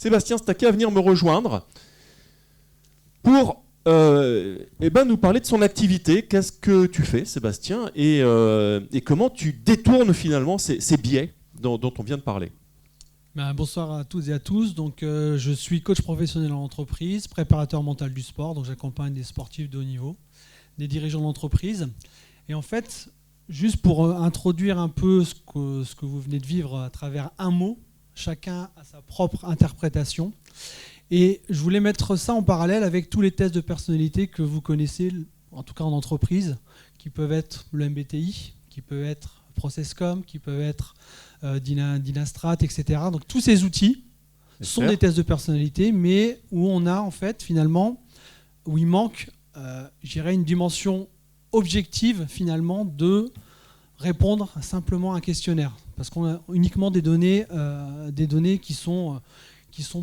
Sébastien Staquet à venir me rejoindre pour nous parler de son activité. Qu'est-ce que tu fais, Sébastien, et comment tu détournes finalement ces biais dont on vient de parler. Bonsoir à toutes et à tous. Donc, je suis coach professionnel en entreprise, préparateur mental du sport. Donc, j'accompagne des sportifs de haut niveau, des dirigeants d'entreprise. Et en fait, juste pour introduire un peu ce que vous venez de vivre à travers un mot, chacun a sa propre interprétation. Et je voulais mettre ça en parallèle avec tous les tests de personnalité que vous connaissez, en tout cas en entreprise, qui peuvent être le MBTI, qui peuvent être ProcessCom, qui peuvent être Dynastrat, etc. Donc tous ces outils sont des tests de personnalité, mais où on a en fait finalement, où il manque, je dirais, une dimension objective finalement de répondre simplement à un questionnaire, parce qu'on a uniquement des données qui sont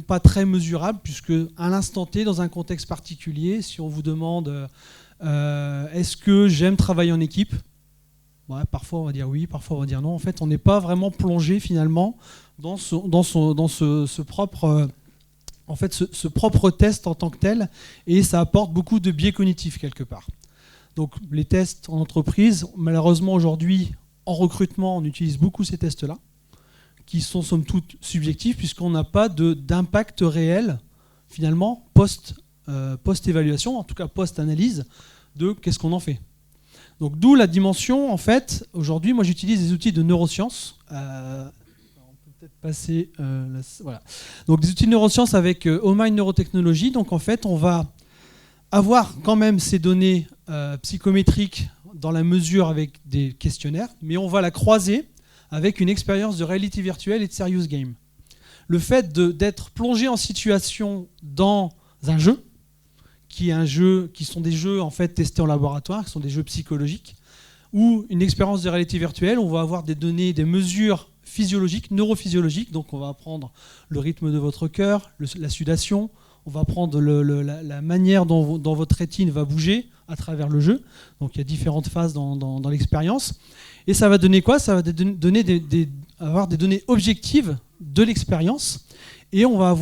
pas très mesurables, puisque à l'instant T, dans un contexte particulier, si on vous demande est-ce que j'aime travailler en équipe, ouais, parfois on va dire oui, parfois on va dire non. En fait, on n'est pas vraiment plongé finalement dans ce propre test en tant que tel, et ça apporte beaucoup de biais cognitifs quelque part. Donc les tests en entreprise, malheureusement aujourd'hui en recrutement, on utilise beaucoup ces tests-là, qui sont somme toute subjectifs, puisqu'on n'a pas d'impact réel finalement post-évaluation, en tout cas post-analyse de qu'est-ce qu'on en fait. Donc d'où la dimension, en fait, aujourd'hui, moi j'utilise des outils de neurosciences. On peut peut-être passer... voilà. Donc des outils de neurosciences avec Omind Neurotechnology. Donc en fait, on va avoir quand même ces données psychométriques dans la mesure avec des questionnaires, mais on va la croiser avec une expérience de réalité virtuelle et de serious game. Le fait d'être plongé en situation dans un jeu, qui sont des jeux en fait testés en laboratoire, qui sont des jeux psychologiques, ou une expérience de réalité virtuelle, on va avoir des données, des mesures physiologiques, neurophysiologiques, donc on va apprendre le rythme de votre cœur, la sudation, on va apprendre la manière dont votre rétine va bouger à travers le jeu, donc il y a différentes phases dans l'expérience, et ça va donner quoi? Ça va avoir des données objectives de l'expérience, et on va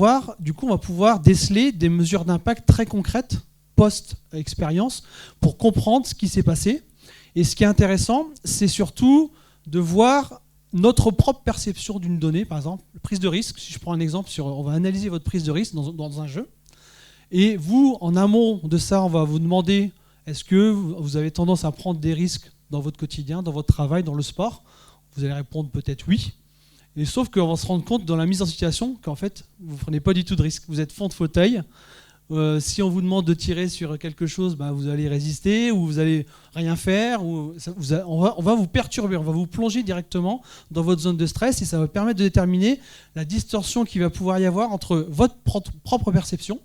pouvoir déceler des mesures d'impact très concrètes post-expérience pour comprendre ce qui s'est passé. Et ce qui est intéressant, c'est surtout de voir notre propre perception d'une donnée, par exemple, prise de risque. Si je prends un exemple, on va analyser votre prise de risque dans un jeu. Et vous, en amont de ça, on va vous demander, est-ce que vous avez tendance à prendre des risques dans votre quotidien, dans votre travail, dans le sport? Vous allez répondre peut-être oui. Et sauf qu'on va se rendre compte dans la mise en situation qu'en fait, vous ne prenez pas du tout de risque. Vous êtes fond de fauteuil. Si on vous demande de tirer sur quelque chose, vous allez résister ou vous allez rien faire. On va vous perturber, on va vous plonger directement dans votre zone de stress, et ça va permettre de déterminer la distorsion qu'il va pouvoir y avoir entre votre propre perception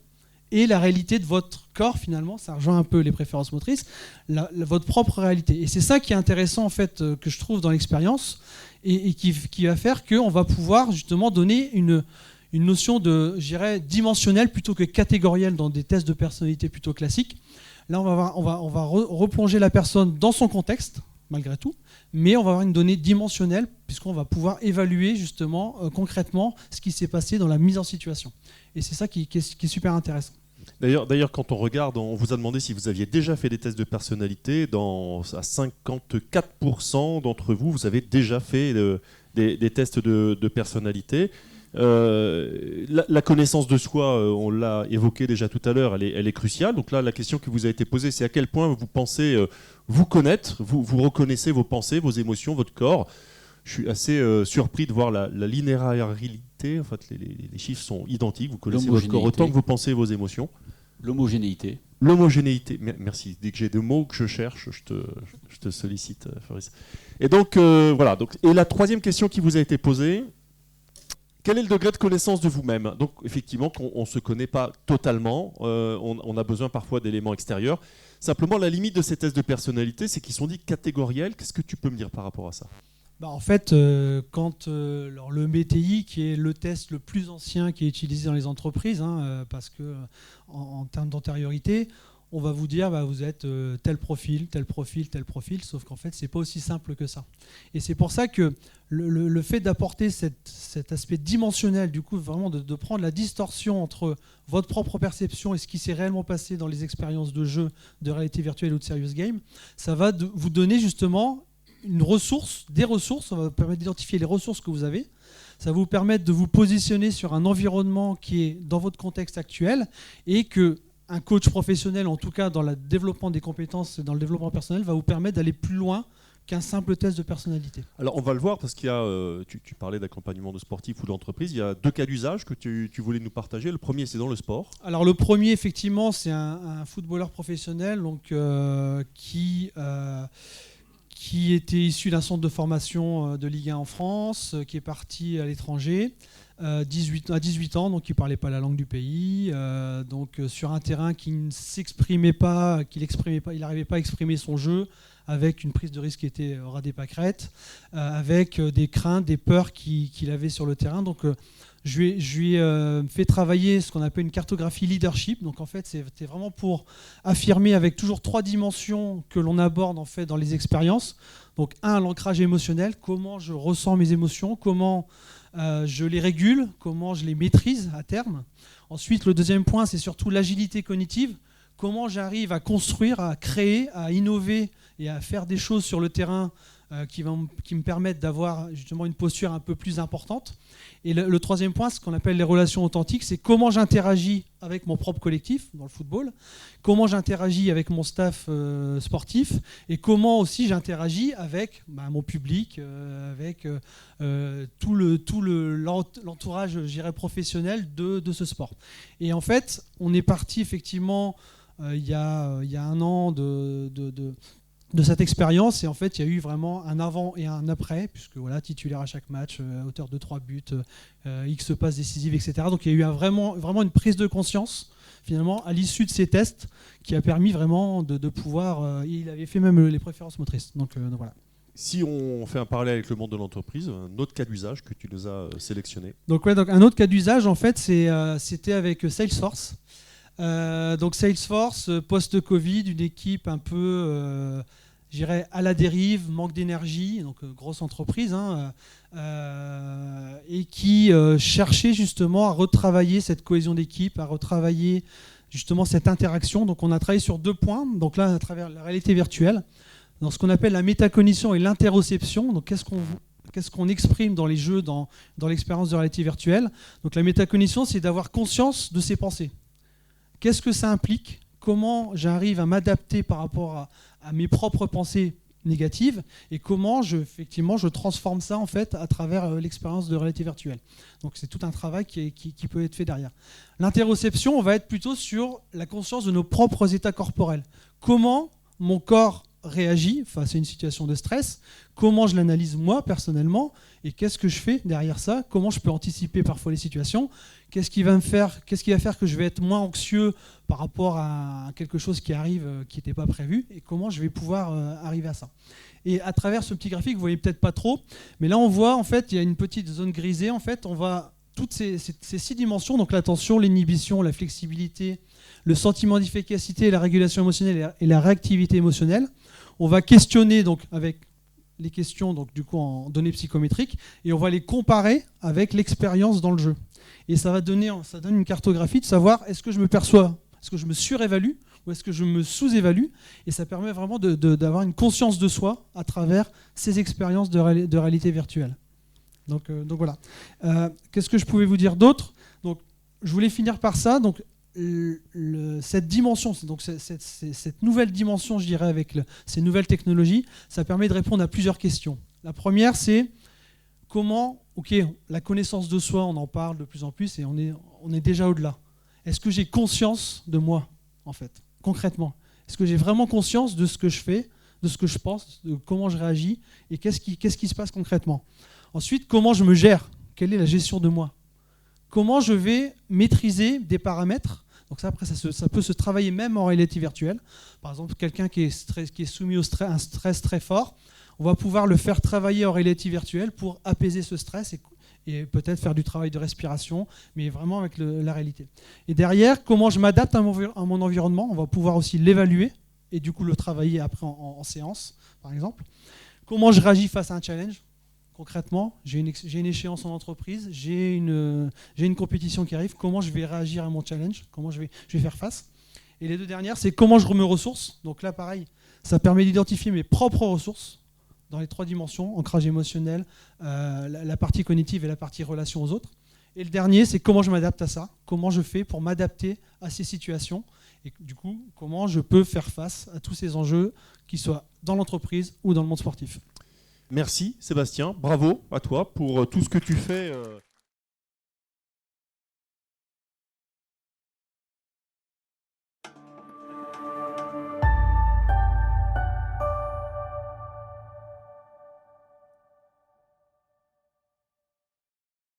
et la réalité de votre corps. Finalement, ça rejoint un peu les préférences motrices, votre propre réalité. Et c'est ça qui est intéressant en fait, que je trouve dans l'expérience, et qui va faire qu'on va pouvoir justement donner une notion de, je dirais, dimensionnelle plutôt que catégorielle dans des tests de personnalité plutôt classiques. Là, on va replonger la personne dans son contexte, malgré tout, mais on va avoir une donnée dimensionnelle, puisqu'on va pouvoir évaluer justement concrètement ce qui s'est passé dans la mise en situation. Et c'est ça qui est super intéressant. D'ailleurs, quand on regarde, on vous a demandé si vous aviez déjà fait des tests de personnalité. À 54% d'entre vous, vous avez déjà fait des tests de personnalité. La connaissance de soi, on l'a évoqué déjà tout à l'heure, elle est cruciale. Donc là, la question qui vous a été posée, c'est à quel point vous pensez vous connaître, vous reconnaissez vos pensées, vos émotions, votre corps. Je suis assez surpris de voir la linéarité. En fait, les chiffres sont identiques. Vous connaissez votre corps autant que vous pensez vos émotions. L'homogénéité. L'homogénéité. Merci. Dès que j'ai des mots que je cherche, je te sollicite, Fabrice. Et donc, voilà. Et la troisième question qui vous a été posée, quel est le degré de connaissance de vous-même? Donc, effectivement, on ne se connaît pas totalement. On a besoin parfois d'éléments extérieurs. Simplement, la limite de ces tests de personnalité, c'est qu'ils sont dits catégoriels. Qu'est-ce que tu peux me dire par rapport à ça? En fait, quand le MBTI, qui est le test le plus ancien qui est utilisé dans les entreprises, parce que en termes d'antériorité, on va vous dire vous êtes tel profil, tel profil, tel profil, sauf qu'en fait c'est pas aussi simple que ça. Et c'est pour ça que le fait d'apporter cet aspect dimensionnel, du coup vraiment de prendre la distorsion entre votre propre perception et ce qui s'est réellement passé dans les expériences de jeu, de réalité virtuelle ou de serious game, ça va vous donner justement des ressources, ça va vous permettre d'identifier les ressources que vous avez. Ça va vous permettre de vous positionner sur un environnement qui est dans votre contexte actuel et que un coach professionnel, en tout cas dans le développement des compétences, dans le développement personnel, va vous permettre d'aller plus loin qu'un simple test de personnalité. Alors on va le voir parce qu'il y a, tu parlais d'accompagnement de sportifs ou d'entreprise, il y a 2 cas d'usage que tu voulais nous partager. Le premier, c'est dans le sport. Alors le premier, effectivement, c'est un footballeur professionnel donc, qui était issu d'un centre de formation de Ligue 1 en France, qui est parti à l'étranger à 18 ans, donc il ne parlait pas la langue du pays, donc sur un terrain qui ne s'exprimait pas, il n'arrivait pas à exprimer son jeu, avec une prise de risque qui était au ras des pâquerettes, avec des craintes, des peurs qu'il avait sur le terrain. Donc je lui ai fait travailler ce qu'on appelle une cartographie leadership. Donc en fait, c'était vraiment pour affirmer avec toujours 3 dimensions que l'on aborde en fait dans les expériences. Donc l'ancrage émotionnel, comment je ressens mes émotions, comment je les régule, comment je les maîtrise à terme. Ensuite, le deuxième point, c'est surtout l'agilité cognitive. Comment j'arrive à construire, à créer, à innover et à faire des choses sur le terrain qui me permettent d'avoir justement une posture un peu plus importante. Et le troisième point, ce qu'on appelle les relations authentiques, c'est comment j'interagis avec mon propre collectif dans le football, comment j'interagis avec mon staff sportif et comment aussi j'interagis avec mon public, avec tout l'entourage, je dirais, professionnel de ce sport. Et en fait, on est parti effectivement il y a 1 an de cette expérience, et en fait il y a eu vraiment un avant et un après, puisque voilà, titulaire à chaque match, auteur de 3 buts, X passes décisives, etc. Donc il y a eu vraiment une prise de conscience finalement à l'issue de ces tests qui a permis vraiment de pouvoir, il avait fait même les préférences motrices. Donc voilà. Si on fait un parallèle avec le monde de l'entreprise, un autre cas d'usage que tu nous as sélectionné. Donc un autre cas d'usage en fait c'était avec Salesforce. Donc Salesforce, post-Covid, une équipe un peu, je dirais, à la dérive, manque d'énergie, donc grosse entreprise, et qui cherchait justement à retravailler cette cohésion d'équipe, à retravailler justement cette interaction. Donc on a travaillé sur 2 points, donc là à travers la réalité virtuelle, dans ce qu'on appelle la métacognition et l'interoception. Donc qu'est-ce qu'on exprime dans les jeux, dans l'expérience de réalité virtuelle. Donc la métacognition, c'est d'avoir conscience de ses pensées. Qu'est-ce que ça implique ? Comment j'arrive à m'adapter par rapport à mes propres pensées négatives et comment je transforme ça en fait à travers l'expérience de réalité virtuelle. Donc c'est tout un travail qui peut être fait derrière. L'interoception, on va être plutôt sur la conscience de nos propres états corporels. Comment mon corps réagit face à une situation de stress, comment je l'analyse moi personnellement et qu'est-ce que je fais derrière ça, comment je peux anticiper parfois les situations, qu'est-ce qui va faire que je vais être moins anxieux par rapport à quelque chose qui arrive qui n'était pas prévu et comment je vais pouvoir arriver à ça. Et à travers ce petit graphique, vous voyez peut-être pas trop, mais là on voit en fait il y a une petite zone grisée, en fait on va toutes ces 6 dimensions, donc l'attention, l'inhibition, la flexibilité, le sentiment d'efficacité, la régulation émotionnelle et la réactivité émotionnelle. On va questionner donc avec les questions donc du coup en données psychométriques et on va les comparer avec l'expérience dans le jeu. Et ça donne une cartographie de savoir est-ce que je me perçois, est-ce que je me surévalue ou est-ce que je me sous-évalue. Et ça permet vraiment d'avoir une conscience de soi à travers ces expériences de réalité virtuelle. Donc voilà. Qu'est-ce que je pouvais vous dire d'autre ? Donc je voulais finir par ça. Donc cette dimension, donc cette nouvelle dimension, je dirais, avec ces nouvelles technologies, ça permet de répondre à plusieurs questions. La première, c'est comment, la connaissance de soi, on en parle de plus en plus et on est déjà au-delà. Est-ce que j'ai conscience de moi, en fait, concrètement ? Est-ce que j'ai vraiment conscience de ce que je fais, de ce que je pense, de comment je réagis et qu'est-ce qui se passe concrètement ? Ensuite, comment je me gère ? Quelle est la gestion de moi ? Comment je vais maîtriser des paramètres ? Donc ça, après, ça peut se travailler même en réalité virtuelle. Par exemple, quelqu'un qui est soumis à un stress très fort, on va pouvoir le faire travailler en réalité virtuelle pour apaiser ce stress et peut-être faire du travail de respiration, mais vraiment avec la réalité. Et derrière, comment je m'adapte à mon environnement, on va pouvoir aussi l'évaluer et du coup le travailler après en séance, par exemple. Comment je réagis face à un challenge. Concrètement, j'ai une échéance en entreprise, j'ai une compétition qui arrive, comment je vais réagir à mon challenge, comment je vais faire face. Et les deux dernières, c'est comment je me ressource. Donc là, pareil, ça permet d'identifier mes propres ressources dans les 3 dimensions, ancrage émotionnel, la partie cognitive et la partie relation aux autres. Et le dernier, c'est comment je m'adapte à ça, comment je fais pour m'adapter à ces situations, et du coup, comment je peux faire face à tous ces enjeux, qu'ils soient dans l'entreprise ou dans le monde sportif. Merci Sébastien, bravo à toi pour tout ce que tu fais.